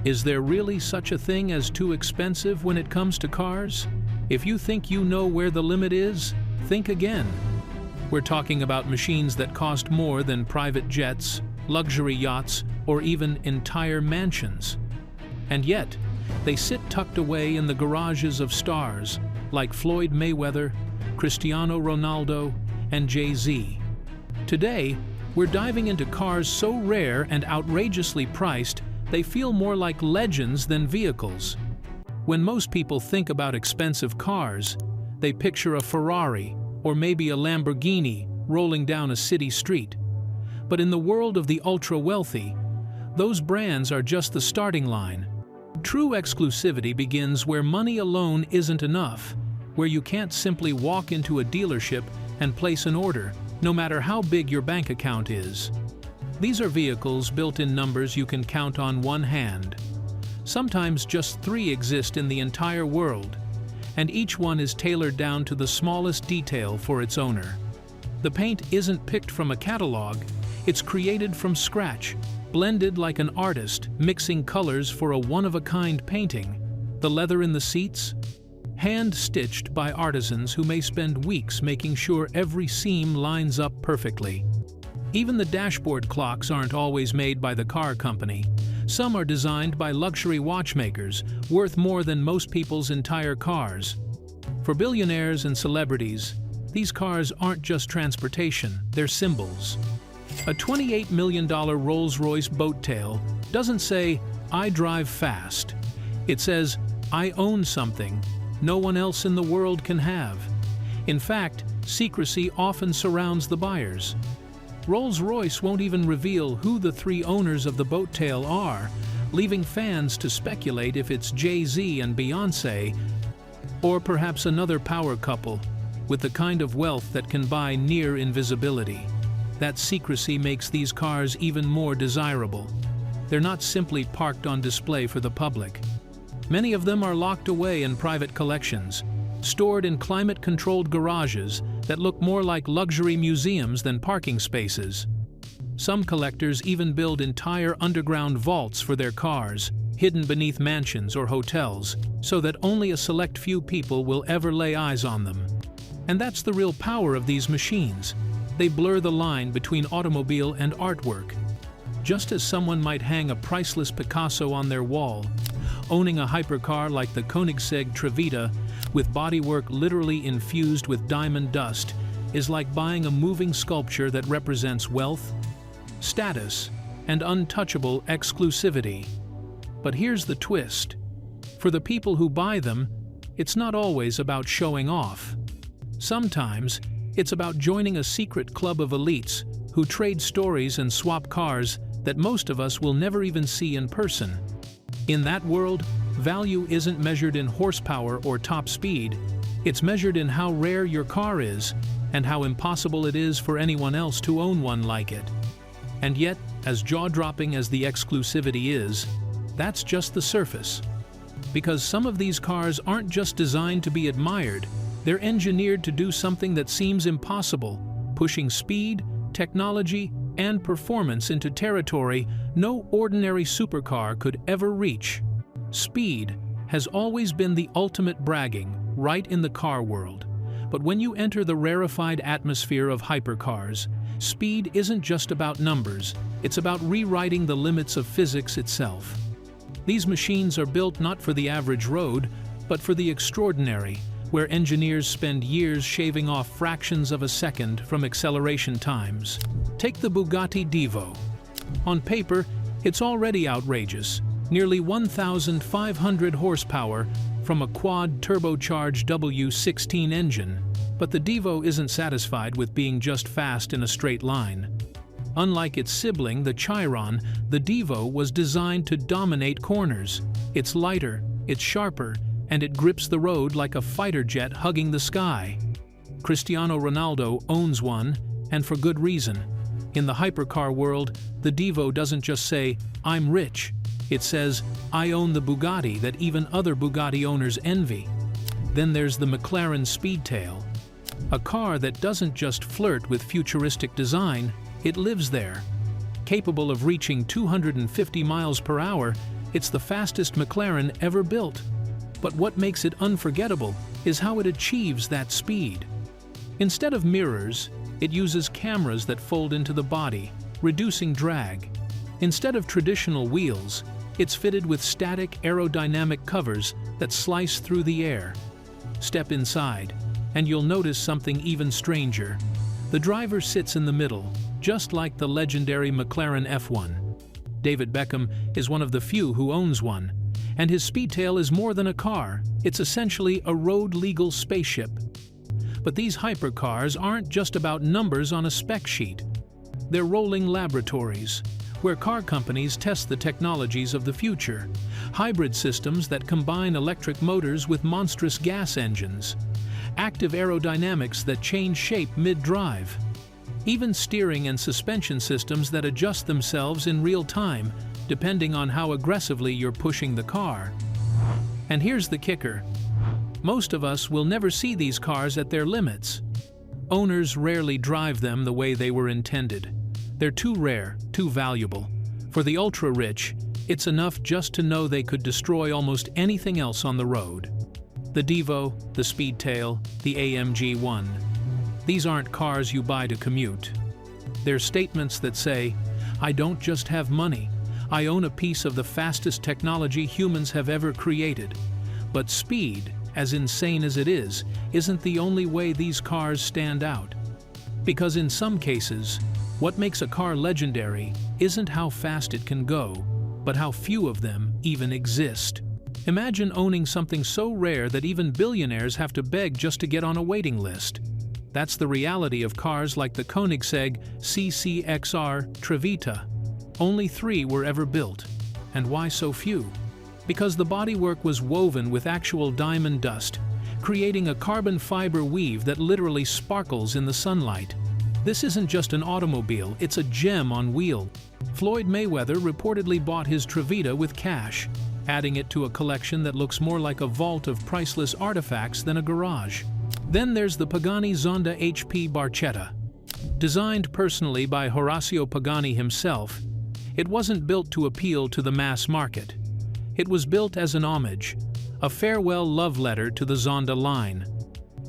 Is there really such a thing as too expensive when it comes to cars? If you think you know where the limit is, think again. We're talking about machines that cost more than private jets, luxury yachts, or even entire mansions. And yet, they sit tucked away in the garages of stars like Floyd Mayweather, Cristiano Ronaldo, and Jay-Z. Today, we're diving into cars so rare and outrageously priced, they feel more like legends than vehicles. When most people think about expensive cars, they picture a Ferrari or maybe a Lamborghini rolling down a city street. But in the world of the ultra-wealthy, those brands are just the starting line. True exclusivity begins where money alone isn't enough, where you can't simply walk into a dealership and place an order, no matter how big your bank account is. These are vehicles built in numbers you can count on one hand. Sometimes just 3 exist in the entire world, and each one is tailored down to the smallest detail for its owner. The paint isn't picked from a catalog, it's created from scratch, blended like an artist mixing colors for a one-of-a-kind painting. The leather in the seats? Hand-stitched by artisans who may spend weeks making sure every seam lines up perfectly. Even the dashboard clocks aren't always made by the car company. Some are designed by luxury watchmakers, worth more than most people's entire cars. For billionaires and celebrities, these cars aren't just transportation, they're symbols. A $28 million Rolls-Royce boat tail doesn't say, "I drive fast." It says, "I own something no one else in the world can have." In fact, secrecy often surrounds the buyers. Rolls-Royce won't even reveal who the 3 owners of the boat tail are, leaving fans to speculate if it's Jay-Z and Beyoncé, or perhaps another power couple, with the kind of wealth that can buy near invisibility. That secrecy makes these cars even more desirable. They're not simply parked on display for the public. Many of them are locked away in private collections, stored in climate-controlled garages that look more like luxury museums than parking spaces. Some collectors even build entire underground vaults for their cars, hidden beneath mansions or hotels, so that only a select few people will ever lay eyes on them. And that's the real power of these machines. They blur the line between automobile and artwork. Just as someone might hang a priceless Picasso on their wall, owning a hypercar like the Koenigsegg Trevita, with bodywork literally infused with diamond dust, is like buying a moving sculpture that represents wealth, status, and untouchable exclusivity. But here's the twist. For the people who buy them, it's not always about showing off. Sometimes, it's about joining a secret club of elites who trade stories and swap cars that most of us will never even see in person. In that world, value isn't measured in horsepower or top speed, it's measured in how rare your car is and how impossible it is for anyone else to own one like it. And yet, as jaw-dropping as the exclusivity is, that's just the surface. Because some of these cars aren't just designed to be admired, they're engineered to do something that seems impossible, pushing speed, technology, and performance into territory no ordinary supercar could ever reach. Speed has always been the ultimate bragging, right in the car world. But when you enter the rarefied atmosphere of hypercars, speed isn't just about numbers, it's about rewriting the limits of physics itself. These machines are built not for the average road, but for the extraordinary, where engineers spend years shaving off fractions of a second from acceleration times. Take the Bugatti Divo. On paper, it's already outrageous, nearly 1,500 horsepower from a quad-turbocharged W16 engine. But the Divo isn't satisfied with being just fast in a straight line. Unlike its sibling, the Chiron, the Divo was designed to dominate corners. It's lighter, it's sharper, and it grips the road like a fighter jet hugging the sky. Cristiano Ronaldo owns one, and for good reason. In the hypercar world, the Divo doesn't just say, "I'm rich." It says, "I own the Bugatti that even other Bugatti owners envy." Then there's the McLaren Speedtail, a car that doesn't just flirt with futuristic design, it lives there. Capable of reaching 250 miles per hour, It's the fastest McLaren ever built. But what makes it unforgettable is how it achieves that speed. Instead of mirrors, it uses cameras that fold into the body, reducing drag. Instead of traditional wheels, it's fitted with static aerodynamic covers that slice through the air. Step inside, and you'll notice something even stranger. The driver sits in the middle, just like the legendary McLaren F1. David Beckham is one of the few who owns one, and his Speedtail is more than a car. It's essentially a road-legal spaceship. But these hypercars aren't just about numbers on a spec sheet. They're rolling laboratories, where car companies test the technologies of the future. Hybrid systems that combine electric motors with monstrous gas engines. Active aerodynamics that change shape mid-drive. Even steering and suspension systems that adjust themselves in real time, depending on how aggressively you're pushing the car. And here's the kicker. Most of us will never see these cars at their limits. Owners rarely drive them the way they were intended. They're too rare, too valuable. For the ultra-rich, it's enough just to know they could destroy almost anything else on the road. The Devo, the Speedtail, the AMG 1. These aren't cars you buy to commute. They're statements that say, I don't just have money, I own a piece of the fastest technology humans have ever created. But speed, as insane as it is, isn't the only way these cars stand out. Because in some cases, what makes a car legendary isn't how fast it can go, but how few of them even exist. Imagine owning something so rare that even billionaires have to beg just to get on a waiting list. That's the reality of cars like the Koenigsegg CCXR Trevita. Only 3 were ever built. And why so few? Because the bodywork was woven with actual diamond dust, creating a carbon fiber weave that literally sparkles in the sunlight. This isn't just an automobile, it's a gem on wheel. Floyd Mayweather reportedly bought his Trevita with cash, adding it to a collection that looks more like a vault of priceless artifacts than a garage. Then there's the Pagani Zonda HP Barchetta. Designed personally by Horacio Pagani himself, it wasn't built to appeal to the mass market. It was built as an homage, a farewell love letter to the Zonda line.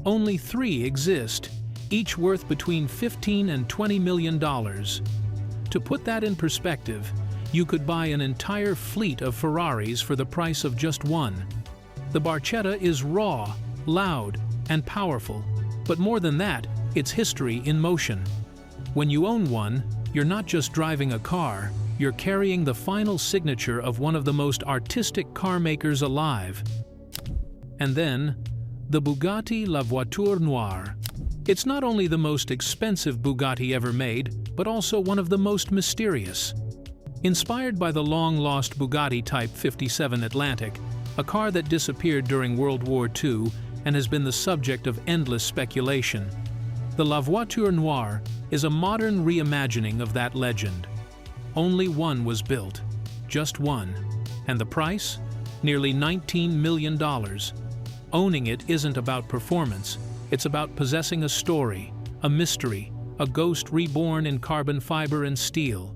Only 3 exist, each worth between $15 and $20 million. To put that in perspective, you could buy an entire fleet of Ferraris for the price of just one. The Barchetta is raw, loud, and powerful, but more than that, it's history in motion. When you own one, you're not just driving a car, you're carrying the final signature of one of the most artistic car makers alive. And then, the Bugatti La Voiture Noire. It's not only the most expensive Bugatti ever made, but also one of the most mysterious. Inspired by the long-lost Bugatti Type 57 Atlantic, a car that disappeared during World War II and has been the subject of endless speculation, the La Voiture Noire is a modern reimagining of that legend. Only one was built, just one, and the price? Nearly $19 million. Owning it isn't about performance, it's about possessing a story, a mystery, a ghost reborn in carbon fiber and steel.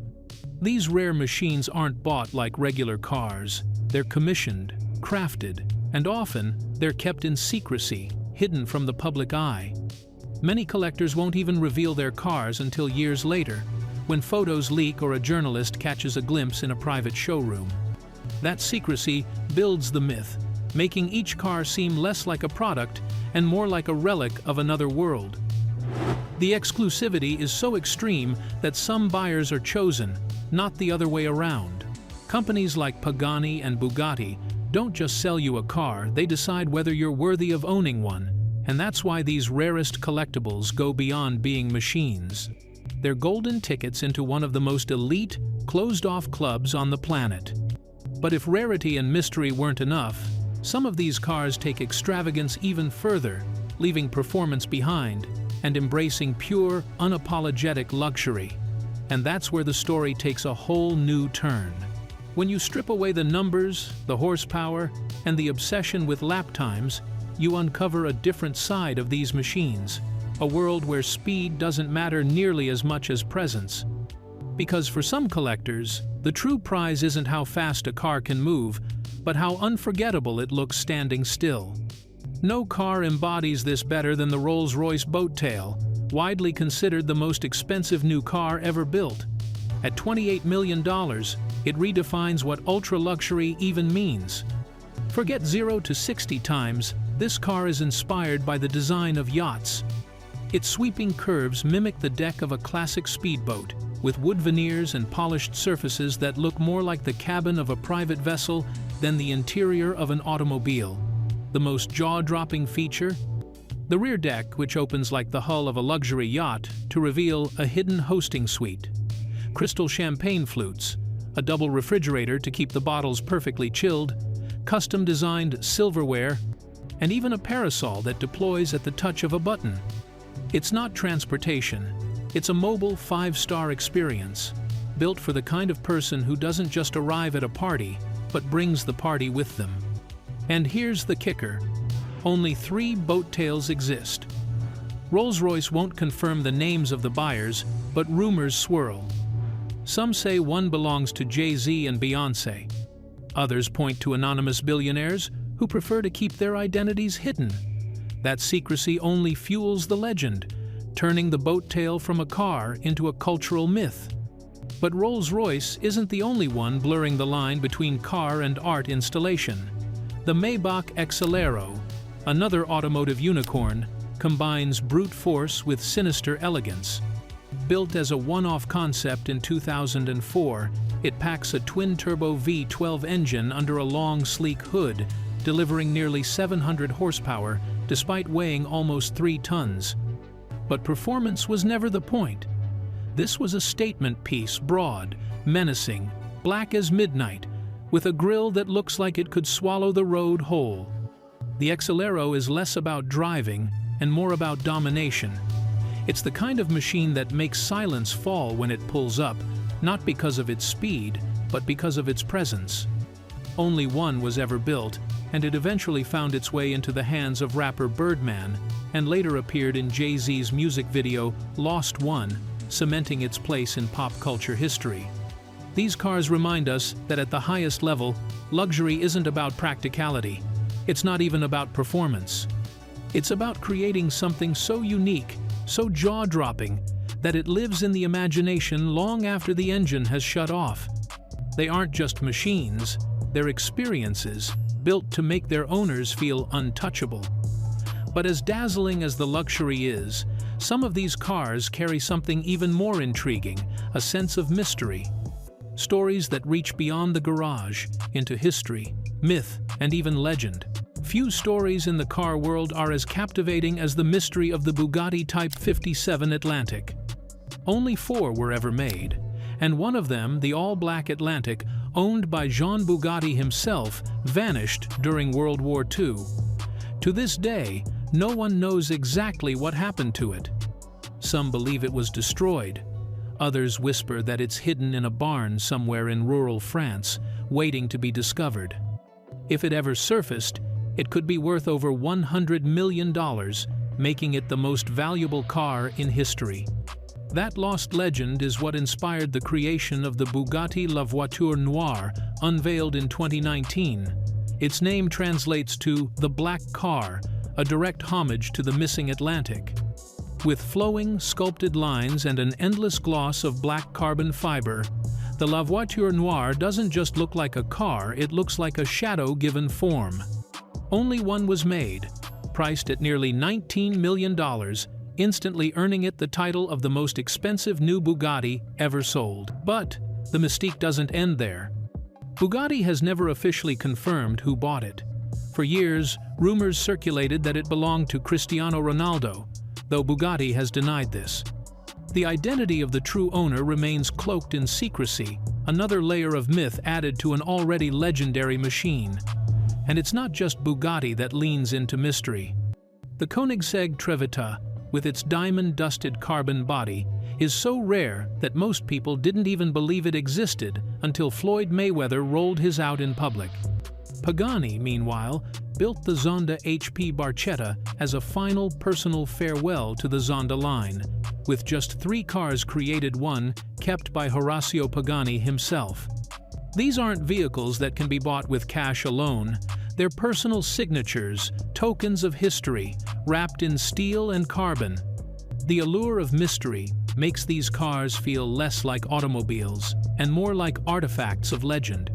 These rare machines aren't bought like regular cars. They're commissioned, crafted, and often they're kept in secrecy, hidden from the public eye. Many collectors won't even reveal their cars until years later, when photos leak or a journalist catches a glimpse in a private showroom. That secrecy builds the myth, making each car seem less like a product and more like a relic of another world. The exclusivity is so extreme that some buyers are chosen, not the other way around. Companies like Pagani and Bugatti don't just sell you a car, they decide whether you're worthy of owning one. And that's why these rarest collectibles go beyond being machines. They're golden tickets into one of the most elite, closed-off clubs on the planet. But if rarity and mystery weren't enough, some of these cars take extravagance even further, leaving performance behind and embracing pure, unapologetic luxury. And that's where the story takes a whole new turn. When you strip away the numbers, the horsepower, and the obsession with lap times, you uncover a different side of these machines, a world where speed doesn't matter nearly as much as presence. Because for some collectors, the true prize isn't how fast a car can move, but how unforgettable it looks standing still. No car embodies this better than the Rolls-Royce Boattail, widely considered the most expensive new car ever built. At $28 million, it redefines what ultra-luxury even means. Forget 0 to 60 times, this car is inspired by the design of yachts. Its sweeping curves mimic the deck of a classic speedboat, with wood veneers and polished surfaces that look more like the cabin of a private vessel than the interior of an automobile. The most jaw-dropping feature? The rear deck, which opens like the hull of a luxury yacht to reveal a hidden hosting suite. Crystal champagne flutes, a double refrigerator to keep the bottles perfectly chilled, custom-designed silverware, and even a parasol that deploys at the touch of a button. It's not transportation. It's a mobile 5-star experience, built for the kind of person who doesn't just arrive at a party, but brings the party with them. And here's the kicker. Only 3 Boattails exist. Rolls-Royce won't confirm the names of the buyers, but rumors swirl. Some say one belongs to Jay-Z and Beyoncé. Others point to anonymous billionaires who prefer to keep their identities hidden. That secrecy only fuels the legend, turning the Boattail from a car into a cultural myth. But Rolls-Royce isn't the only one blurring the line between car and art installation. The Maybach Exelero, another automotive unicorn, combines brute force with sinister elegance. Built as a one-off concept in 2004, it packs a twin-turbo V12 engine under a long, sleek hood, delivering nearly 700 horsepower despite weighing almost 3 tons. But performance was never the point. This was a statement piece, broad, menacing, black as midnight, with a grille that looks like it could swallow the road whole. The Exelero is less about driving and more about domination. It's the kind of machine that makes silence fall when it pulls up, not because of its speed, but because of its presence. Only one was ever built, and it eventually found its way into the hands of rapper Birdman, and later appeared in Jay-Z's music video Lost One, cementing its place in pop culture history. These cars remind us that at the highest level, luxury isn't about practicality. It's not even about performance. It's about creating something so unique, so jaw-dropping, that it lives in the imagination long after the engine has shut off. They aren't just machines, they're experiences built to make their owners feel untouchable. But as dazzling as the luxury is, some of these cars carry something even more intriguing, a sense of mystery. Stories that reach beyond the garage, into history, myth, and even legend. Few stories in the car world are as captivating as the mystery of the Bugatti Type 57 Atlantic. Only 4 were ever made, and one of them, the all-black Atlantic, owned by Jean Bugatti himself, vanished during World War II. To this day, no one knows exactly what happened to it. Some believe it was destroyed. Others whisper that it's hidden in a barn somewhere in rural France, waiting to be discovered. If it ever surfaced, it could be worth over $100 million, making it the most valuable car in history. That lost legend is what inspired the creation of the Bugatti La Voiture Noire, unveiled in 2019. Its name translates to the Black Car, a direct homage to the missing Atlantic. With flowing, sculpted lines and an endless gloss of black carbon fiber, the La Voiture Noire doesn't just look like a car, it looks like a shadow given form. Only one was made, priced at nearly $19 million, instantly earning it the title of the most expensive new Bugatti ever sold. But the mystique doesn't end there. Bugatti has never officially confirmed who bought it. For years, rumors circulated that it belonged to Cristiano Ronaldo, though Bugatti has denied this. The identity of the true owner remains cloaked in secrecy, another layer of myth added to an already legendary machine. And it's not just Bugatti that leans into mystery. The Koenigsegg Trevita, with its diamond-dusted carbon body, is so rare that most people didn't even believe it existed until Floyd Mayweather rolled his out in public. Pagani, meanwhile, built the Zonda HP Barchetta as a final personal farewell to the Zonda line, with just 3 cars created, one kept by Horacio Pagani himself. These aren't vehicles that can be bought with cash alone. They're personal signatures, tokens of history, wrapped in steel and carbon. The allure of mystery makes these cars feel less like automobiles and more like artifacts of legend.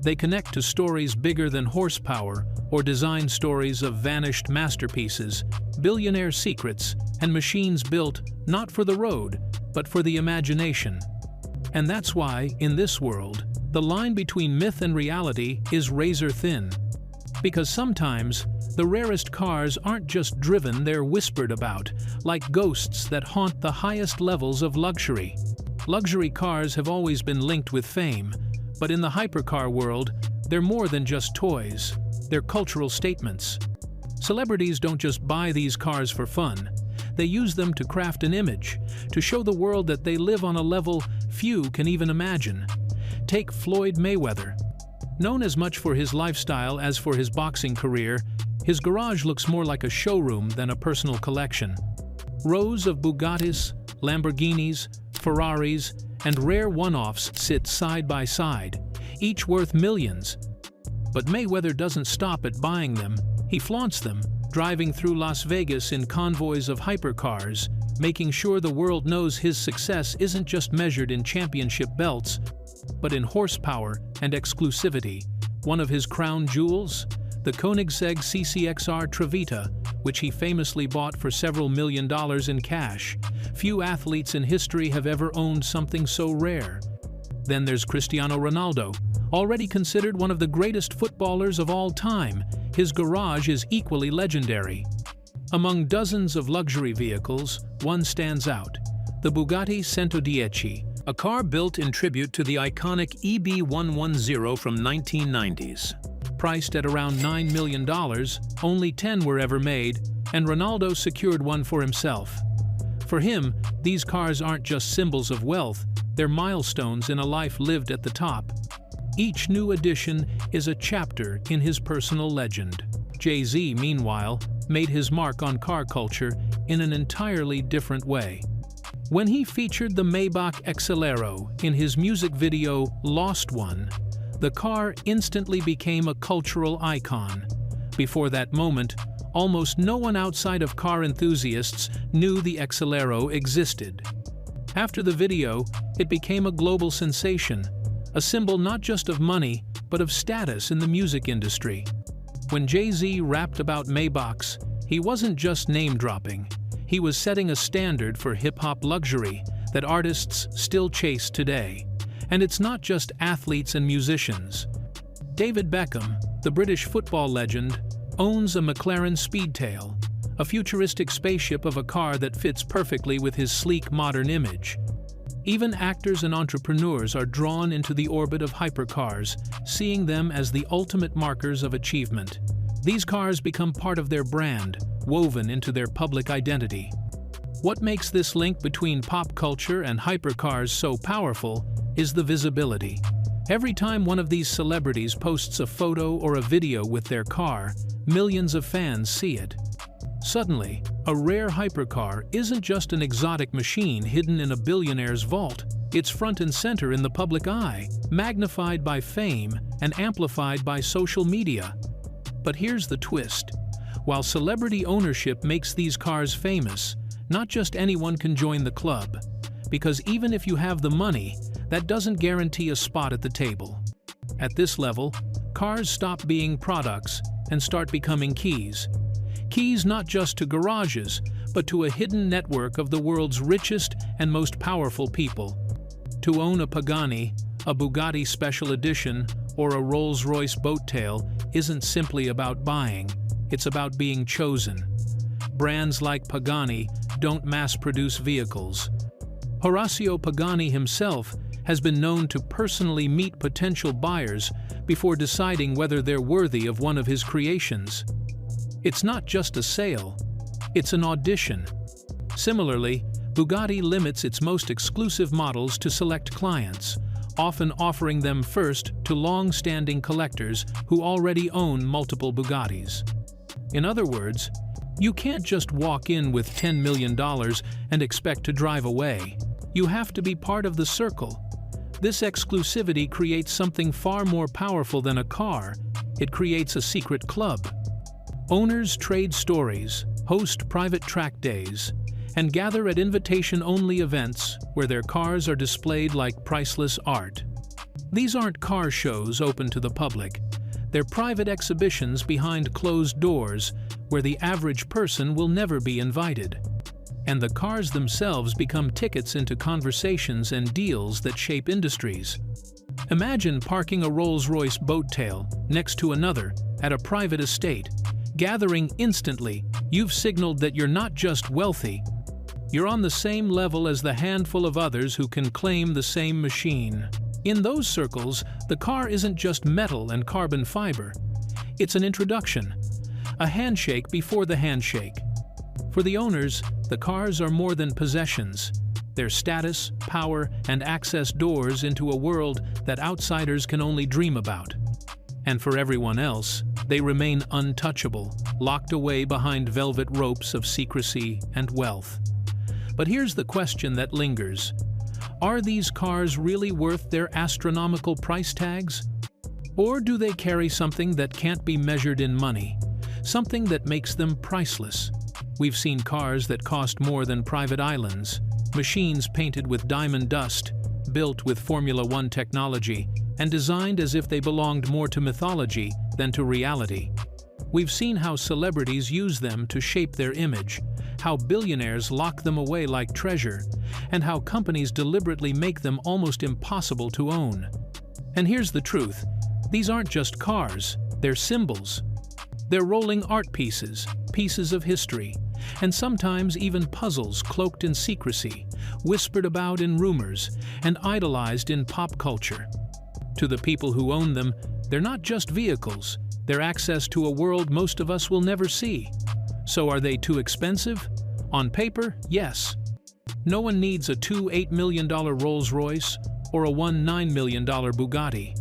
They connect to stories bigger than horsepower or design stories of vanished masterpieces, billionaire secrets, and machines built not for the road, but for the imagination. And that's why, in this world, the line between myth and reality is razor thin. Because sometimes, the rarest cars aren't just driven, they're whispered about, like ghosts that haunt the highest levels of luxury. Luxury cars have always been linked with fame, but in the hypercar world, they're more than just toys. They're cultural statements. Celebrities don't just buy these cars for fun. They use them to craft an image, to show the world that they live on a level few can even imagine. Take Floyd Mayweather. Known as much for his lifestyle as for his boxing career, his garage looks more like a showroom than a personal collection. Rows of Bugattis, Lamborghinis, Ferraris, and rare one-offs sit side by side, each worth millions. But Mayweather doesn't stop at buying them. He flaunts them, driving through Las Vegas in convoys of hypercars, making sure the world knows his success isn't just measured in championship belts, but in horsepower and exclusivity. One of his crown jewels? The Koenigsegg CCXR Trevita, which he famously bought for several $1 million in cash. Few athletes in history have ever owned something so rare. Then there's Cristiano Ronaldo, already considered one of the greatest footballers of all time. His garage is equally legendary. Among dozens of luxury vehicles, one stands out: the Bugatti 110, a car built in tribute to the iconic EB110 from 1990s. Priced at around $9 million, only 10 were ever made, and Ronaldo secured one for himself. For him, these cars aren't just symbols of wealth, they're milestones in a life lived at the top. Each new addition is a chapter in his personal legend. Jay-Z, meanwhile, made his mark on car culture in an entirely different way. When he featured the Maybach Exelero in his music video Lost One, the car instantly became a cultural icon. Before that moment, almost no one outside of car enthusiasts knew the Exelero existed. After the video, it became a global sensation, a symbol not just of money, but of status in the music industry. When Jay-Z rapped about Maybachs, he wasn't just name-dropping. He was setting a standard for hip-hop luxury that artists still chase today. And it's not just athletes and musicians. David Beckham, the British football legend, owns a McLaren Speedtail, a futuristic spaceship of a car that fits perfectly with his sleek modern image. Even actors and entrepreneurs are drawn into the orbit of hypercars, seeing them as the ultimate markers of achievement. These cars become part of their brand, woven into their public identity. What makes this link between pop culture and hypercars so powerful is the visibility. Every time one of these celebrities posts a photo or a video with their car, millions of fans see it. Suddenly, a rare hypercar isn't just an exotic machine hidden in a billionaire's vault. It's front and center in the public eye, magnified by fame and amplified by social media. But here's the twist. While celebrity ownership makes these cars famous, not just anyone can join the club. Because even if you have the money, that doesn't guarantee a spot at the table. At this level, cars stop being products and start becoming keys. Keys not just to garages, but to a hidden network of the world's richest and most powerful people. To own a Pagani, a Bugatti Special Edition, or a Rolls-Royce boat-tail isn't simply about buying, it's about being chosen. Brands like Pagani don't mass-produce vehicles. Horacio Pagani himself has been known to personally meet potential buyers before deciding whether they're worthy of one of his creations. It's not just a sale, it's an audition. Similarly, Bugatti limits its most exclusive models to select clients, often offering them first to long-standing collectors who already own multiple Bugattis. In other words, You can't just walk in with $10 million and expect to drive away. You have to be part of the circle. This exclusivity creates something far more powerful than a car. It creates a secret club. Owners trade stories, host private track days, and gather at invitation-only events where their cars are displayed like priceless art. These aren't car shows open to the public. They're private exhibitions behind closed doors where the average person will never be invited. And the cars themselves become tickets into conversations and deals that shape industries. Imagine parking a Rolls-Royce boat tail next to another at a private estate. Gathering instantly, you've signaled that you're not just wealthy, you're on the same level as the handful of others who can claim the same machine. In those circles, the car isn't just metal and carbon fiber. It's an introduction, a handshake before the handshake. For the owners, the cars are more than possessions. They're status, power, and access doors into a world that outsiders can only dream about. And for everyone else, they remain untouchable, locked away behind velvet ropes of secrecy and wealth. But here's the question that lingers. Are these cars really worth their astronomical price tags? Or do they carry something that can't be measured in money, something that makes them priceless? We've seen cars that cost more than private islands, machines painted with diamond dust, built with Formula One technology, and designed as if they belonged more to mythology than to reality. We've seen how celebrities use them to shape their image, how billionaires lock them away like treasure, and how companies deliberately make them almost impossible to own. And here's the truth. These aren't just cars, they're symbols. They're rolling art pieces, pieces of history, and sometimes even puzzles cloaked in secrecy, whispered about in rumors, and idolized in pop culture. To the people who own them, they're not just vehicles, they're access to a world most of us will never see. So are they too expensive? On paper, yes. No one needs a $8 million Rolls-Royce or a $9 million Bugatti.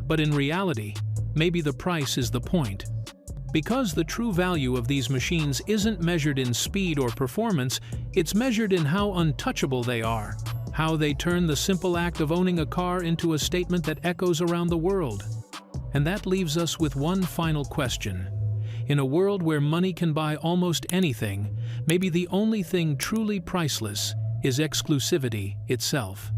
But in reality, maybe the price is the point. Because the true value of these machines isn't measured in speed or performance, it's measured in how untouchable they are, how they turn the simple act of owning a car into a statement that echoes around the world. And that leaves us with one final question. In a world where money can buy almost anything, maybe the only thing truly priceless is exclusivity itself.